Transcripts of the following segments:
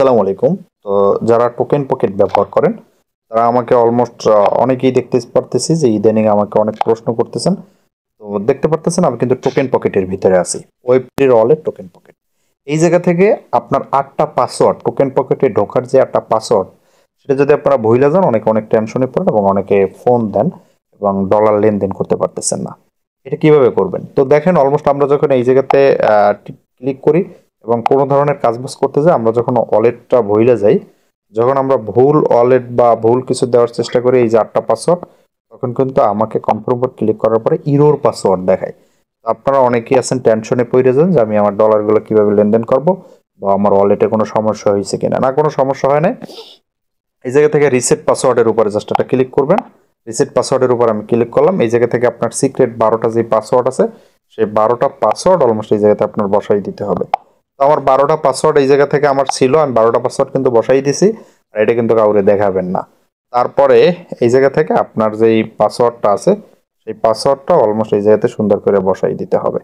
আসসালামু আলাইকুম। তো যারা টোকেন পকেট ব্যবহার করেন তারা আমাকে অলমোস্ট অনেকেই দেখতে পারতেছি যে ইদানিং আমাকে অনেক প্রশ্ন করতেছেন। তো দেখতে পারতেছেন আমি কিন্তু টোকেন পকেটের ভিতরে আছি। ওয়েব3 ওয়ালেট টোকেন পকেট। এই জায়গা থেকে আপনার ৮টা পাসওয়ার্ড টোকেন পকেটে ঢোকার যে ৮টা পাসওয়ার্ড সেটা যদি আপনারা ভুলে যান অনেকে অনেক টেনশনে পড়েন এবং অনেকে ফোন দেন এবং ডলার লেনদেন করতে পারতেছেন না। এটা কিভাবে করবেন? তো দেখেন অলমোস্ট আমরা যখন এই জায়গাতে ক্লিক করি এবং কোনো ধরনের কাজবাজ করতে যাই আমরা যখন ওয়ালেটটা ভুলে যাই, যখন আমরা ভুল ওয়ালেট বা ভুল কিছু দেওয়ার চেষ্টা করি এই যে ৮টা পাসওয়ার্ড তখন কিন্তু আমাকে কনফার্ম উপর ক্লিক করার পরে ইরোর পাসওয়ার্ড দেখায়। তো আপনারা অনেকেই আছেন টেনশনে পড়ে যান যে আমি আমার ডলারগুলো কিভাবে লেনদেন করব বা আমার ওয়ালেটে কোনো সমস্যা হয়েছে কিনা। না, কোনো সমস্যা হয় নাই। এই জায়গা থেকে রিসেট পাসওয়ার্ডের উপরে জাস্ট একটা ক্লিক করবেন। রিসেট পাসওয়ার্ডের উপর আমি ক্লিক করলাম। এই জায়গা থেকে আপনার সিক্রেট ১২টা যে পাসওয়ার্ড আছে সেই ১২টা পাসওয়ার্ড অলমোস্ট এই জায়গাতে আপনার বসাই দিতে হবে। তো আমার ১২টা পাসওয়ার্ড এই জায়গা থেকে আমার ছিল, আমি ১২টা পাসওয়ার্ড কিন্তু বসাই দিছি। আর এটা কিন্তু কাউরে দেখাবেন না। তারপরে এই জায়গা থেকে আপনার যেই পাসওয়ার্ডটা আছে সেই পাসওয়ার্ডটা অলমোস্ট এই জায়গাতে সুন্দর করে বসাই দিতে হবে।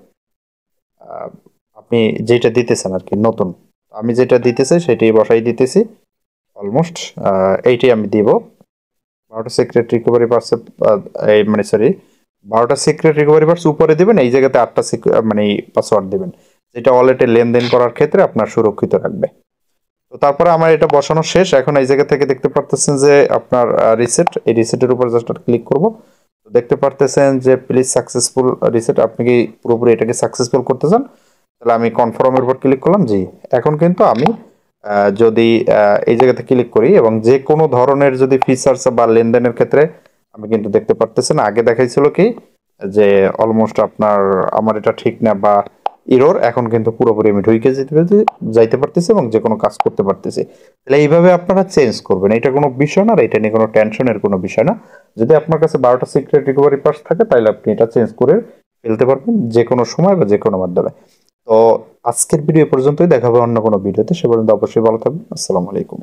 আহ, আপনি যেটা দিতেছেন আর কি নতুন, আমি যেটা দিতেছি সেটাই বসাই দিতেছি। অলমোস্ট এইটাই আমি দিব। ১২টা সিক্রেট রিকভারি পার্টস, এই মানে সরি, ১২টা সিক্রেট রিকভারি পার্টস উপরে দিবেন। এই জায়গাতে ৮টা মানে পাসওয়ার্ড দিবেন, যেটা ওয়ালেটে লেনদেন করার ক্ষেত্রে আপনার সুরক্ষিত রাখবে। তো তারপরে আমার এটা বসানো শেষ। এখন এই জায়গা থেকে দেখতে পারতেছেন যে আপনার রিসেট, এই রিসেটের উপর জাস্ট ক্লিক করব। তো দেখতে পারতেছেন যে প্লিজ সাকসেসফুল রিসেট। আপনি কি পুরোপুরি এটাকে সাকসেসফুল করতে চান? তাহলে আমি কনফার্মের উপর ক্লিক করলাম। জি, এখন কিন্তু আমি যদি এই জায়গাতে ক্লিক করি এবং যে কোনো ধরনের যদি ফিচার্স বা লেনদেনের ক্ষেত্রে আমি কিন্তু দেখতে পারতেছেন আগে দেখাইছিল কি যে অলমোস্ট আপনার আমার এটা ঠিক না বা ইরোর, এখন কিন্তু পুরোপুরি আমি ঢুকে যাইতে পারতেছি এবং যে কোনো কাজ করতে পারতেছি। তাহলে এইভাবে আপনারা চেঞ্জ করবেন, এটা কোনো বিষয় না, আর এটা নিয়ে কোনো টেনশনের কোনো বিষয় না। যদি আপনার কাছে ১২টা সিক্রেট রিকভারি পার্টস থাকে তাহলে আপনি এটা চেঞ্জ করে ফেলতে পারবেন যে কোনো সময় বা যে কোনো মাধ্যমে। তো আজকের ভিডিও পর্যন্তই, দেখা হবে অন্য কোনো ভিডিওতে। সে পর্যন্ত অবশ্যই ভালো থাকবেন। আসসালামু আলাইকুম।